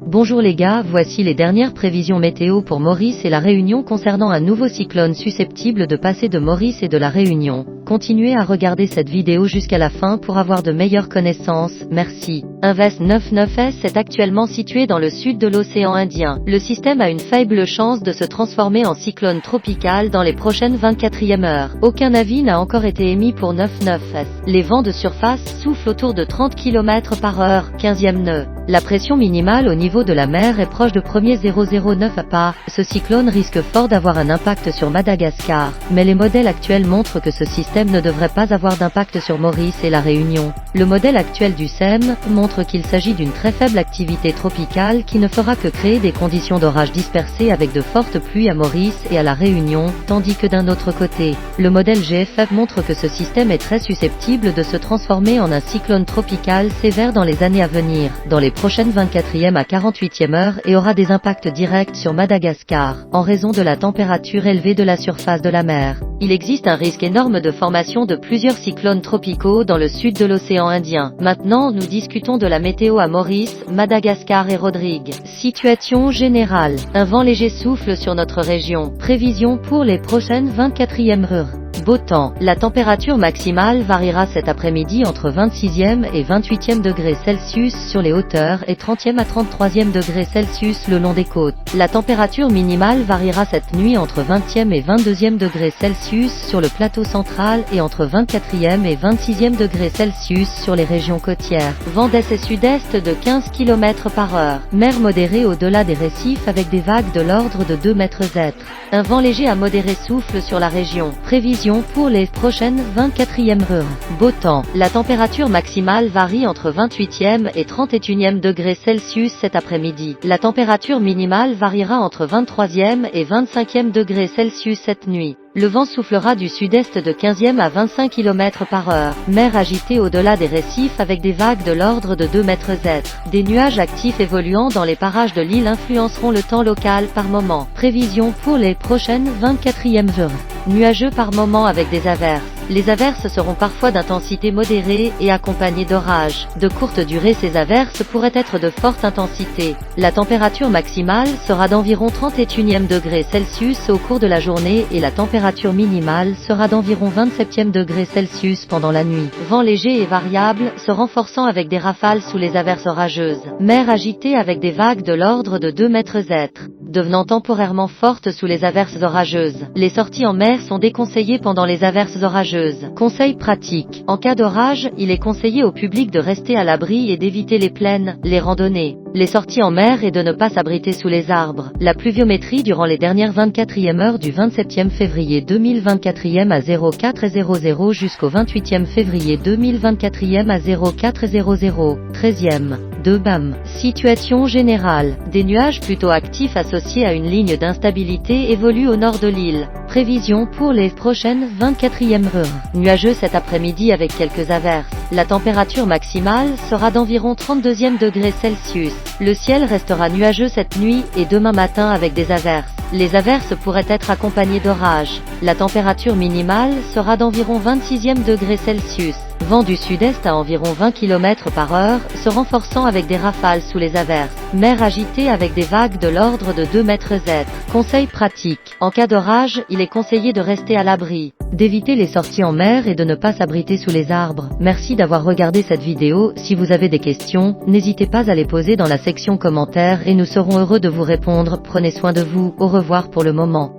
Bonjour les gars, voici les dernières prévisions météo pour Maurice et la Réunion concernant un nouveau cyclone susceptible de passer de Maurice et de la Réunion. Continuez à regarder cette vidéo jusqu'à la fin pour avoir de meilleures connaissances, merci. Invest 99S est actuellement situé dans le sud de l'océan Indien. Le système a une faible chance de se transformer en cyclone tropical dans les prochaines 24e heures. Aucun avis n'a encore été émis pour 99S. Les vents de surface soufflent autour de 30 km/h, 15e nœud. La pression minimale au niveau de la mer est proche de 0,09 APA. Ce cyclone risque fort d'avoir un impact sur Madagascar, mais les modèles actuels montrent que ce système ne devrait pas avoir d'impact sur Maurice et la Réunion. Le modèle actuel du SEM montre qu'il s'agit d'une très faible activité tropicale qui ne fera que créer des conditions d'orage dispersées avec de fortes pluies à Maurice et à la Réunion, tandis que d'un autre côté, le modèle GFF montre que ce système est très susceptible de se transformer en un cyclone tropical sévère dans les années à venir, dans les prochaine 24e à 48e heure et aura des impacts directs sur Madagascar, en raison de la température élevée de la surface de la mer. Il existe un risque énorme de formation de plusieurs cyclones tropicaux dans le sud de l'océan Indien. Maintenant, nous discutons de la météo à Maurice, Madagascar et Rodrigue. Situation générale. Un vent léger souffle sur notre région. Prévision pour les prochaines 24e heures. Beau temps. La température maximale variera cet après-midi entre 26e et 28e degrés Celsius sur les hauteurs et 30e à 33e degrés Celsius le long des côtes. La température minimale variera cette nuit entre 20e et 22e degrés Celsius sur le plateau central et entre 24e et 26e degrés Celsius sur les régions côtières. Vent d'est et sud-est de 15 km/h. Mer modérée au-delà des récifs avec des vagues de l'ordre de 2 mètres Z. Un vent léger à modéré souffle sur la région. Prévision pour les prochaines 24e heures. Beau temps. La température maximale varie entre 28e et 31e degrés Celsius cet après-midi. La température minimale variera entre 23e et 25e degrés Celsius cette nuit. Le vent soufflera du sud-est de 15e à 25 km/h. Mer agitée au-delà des récifs avec des vagues de l'ordre de 2 mètres Z. Des nuages actifs évoluant dans les parages de l'île influenceront le temps local par moment. Prévision pour les prochaines 24e heures. Nuageux par moment avec des averses. Les averses seront parfois d'intensité modérée et accompagnées d'orages. De courte durée, ces averses pourraient être de forte intensité. La température maximale sera d'environ 31e degrés Celsius au cours de la journée et la température minimale sera d'environ 27e degrés Celsius pendant la nuit. Vent léger et variable, se renforçant avec des rafales sous les averses orageuses. Mer agitée avec des vagues de l'ordre de 2 mètres Z, devenant temporairement fortes sous les averses orageuses. Les sorties en mer sont déconseillées pendant les averses orageuses. Conseils pratiques. En cas d'orage, il est conseillé au public de rester à l'abri et d'éviter les plaines, les randonnées, les sorties en mer et de ne pas s'abriter sous les arbres. La pluviométrie durant les dernières 24e heures du 27e février 2024 à 04:00 jusqu'au 28e février 2024 à 04:00, 13e. De BAM. Situation générale. Des nuages plutôt actifs associés à une ligne d'instabilité évoluent au nord de l'île. Prévision pour les prochaines 24e heures. Nuageux cet après-midi avec quelques averses. La température maximale sera d'environ 32e degrés Celsius. Le ciel restera nuageux cette nuit et demain matin avec des averses. Les averses pourraient être accompagnées d'orages. La température minimale sera d'environ 26e degrés Celsius. Vent du sud-est à environ 20 km/h, se renforçant avec des rafales sous les averses. Mer agitée avec des vagues de l'ordre de 2 mètres Z. Conseils pratiques. En cas d'orage, il est conseillé de rester à l'abri, d'éviter les sorties en mer et de ne pas s'abriter sous les arbres. Merci d'avoir regardé cette vidéo. Si vous avez des questions, n'hésitez pas à les poser dans la section commentaires et nous serons heureux de vous répondre. Prenez soin de vous. Au revoir pour le moment.